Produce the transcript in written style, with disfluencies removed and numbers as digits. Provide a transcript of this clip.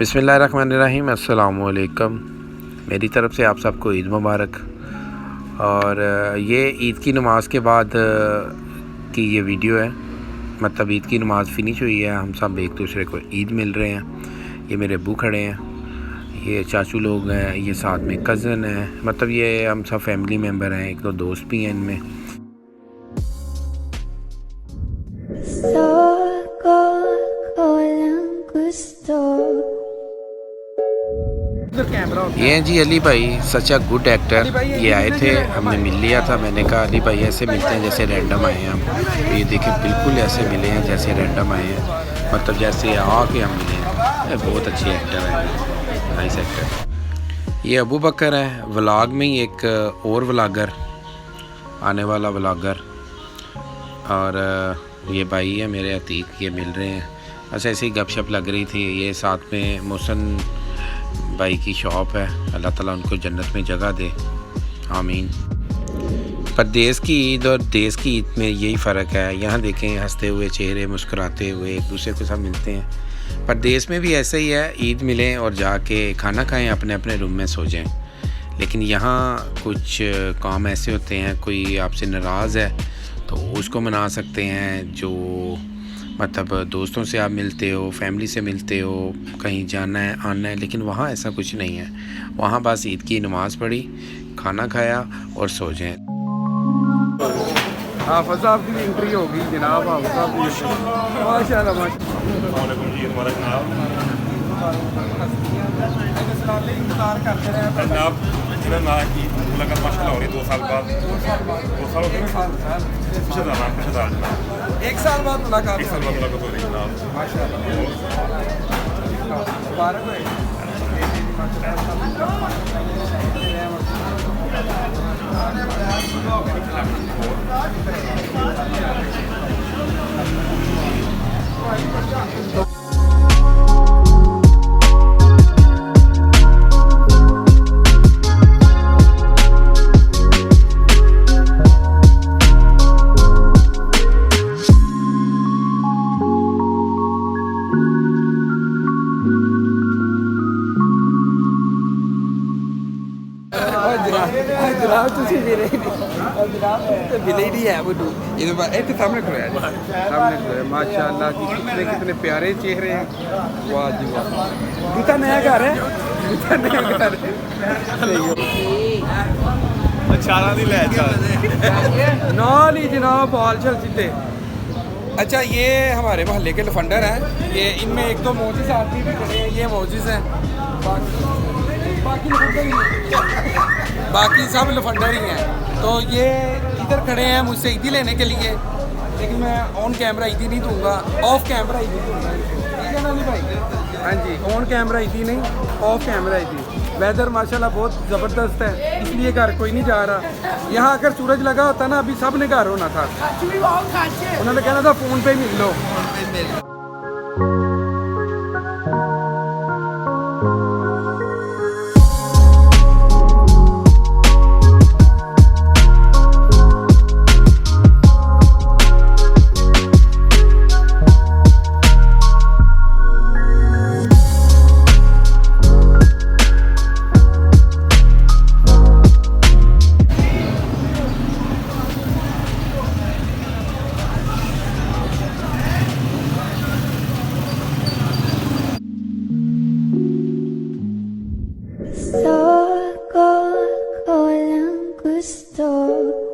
बिस्मिल्लाहिर्रहमानिर्रहीम, अस्सलामु अलैकुम। मेरी तरफ़ से आप सबको ईद मुबारक। और ये ईद की नमाज़ के बाद की ये वीडियो है, मतलब ईद की नमाज़ फिनिश हुई है, हम सब एक दूसरे को ईद मिल रहे हैं। ये मेरे अब्बू खड़े हैं, ये चाचू लोग हैं, ये साथ में कज़न है, मतलब ये हम सब फैमिली मेम्बर हैं, एक दो दोस्त भी हैं इनमें। ये हैं जी अली भाई, सच अ गुड एक्टर। ये आए थे, हमने मिल लिया था। मैंने कहा अली भाई ऐसे मिलते हैं जैसे रैंडम आए हैं हम। तो ये देखिए बिल्कुल ऐसे मिले हैं जैसे रैंडम आए हैं, मतलब जैसे आके हम मिले हैं। बहुत अच्छी एक्टर है, नाइस एक्टर। ये अबू बकर है, व्लॉग में ही एक और व्लॉगर, आने वाला व्लॉगर। और ये भाई है मेरे अतीक, ये मिल रहे हैं। बस ऐसे ही गपशप लग रही थी। ये साथ में मोहसन भाई की शॉप है, अल्लाह ताला उनको जन्नत में जगह दे, आमीन। परदेस की ईद और देश की ईद में यही फ़र्क है। यहाँ देखें हंसते हुए चेहरे, मुस्कुराते हुए एक दूसरे के साथ मिलते हैं। परदेस में भी ऐसे ही है, ईद मिलें और जाके खाना खाएं, अपने अपने रूम में सो जाएं। लेकिन यहाँ कुछ काम ऐसे होते हैं, कोई आपसे नाराज़ है तो उसको मना सकते हैं, जो मतलब दोस्तों से आप मिलते हो, फैमिली से मिलते हो, कहीं जाना है आना है। लेकिन वहाँ ऐसा कुछ नहीं है। वहाँ बस ईद की नमाज़ पढ़ी, खाना खाया और सो जाएं। हाफ़िज़ साहब की एंट्री होगी जनाब। हाफ़िज़ साहब माशाल्लाह वालेकुम जी, हमारा इंतज़ार करते रहे जनाब। ना की मुलाकात माशाल्लाह हो रही 2 साल बाद। 2 साल हो गए, 1 साल बाद मुलाकात हो रही जनाब माशाल्लाह। मुबारक जनाब तुसी मेरे जनाब तो मिले ही नहीं है वो एक सामने खड़े हैं, सामने खड़े माशाल्लाह जी। कितने प्यारे चेहरे हैं, वाह जी वाह। इनका नया घर है, इनका नया घर है। अच्छा नहीं ले ना नहीं जनाब, बाल चल सीधे। अच्छा ये हमारे मोहल्ले के लफंडर हैं, ये इनमें एक दो मोजिस आदमी भी खड़े हैं, ये मोजिस हैं, बाकी सब लफंडर ही हैं। तो ये इधर खड़े हैं मुझसे ईदी लेने के लिए, लेकिन मैं ऑन कैमरा ईदी नहीं दूंगा, ऑफ कैमरा ईदी दूंगा, ठीक है ना नहीं भाई? हाँ जी, ऑन कैमरा ईदी नहीं, ऑफ कैमरा ईदी। वेदर माशाल्लाह बहुत ज़बरदस्त है, इसलिए घर कोई नहीं जा रहा। यहाँ अगर सूरज लगा होता ना, अभी सब ने घर होना था। उन्होंने कहना था फ़ोन पे मिल लो। Con gusto.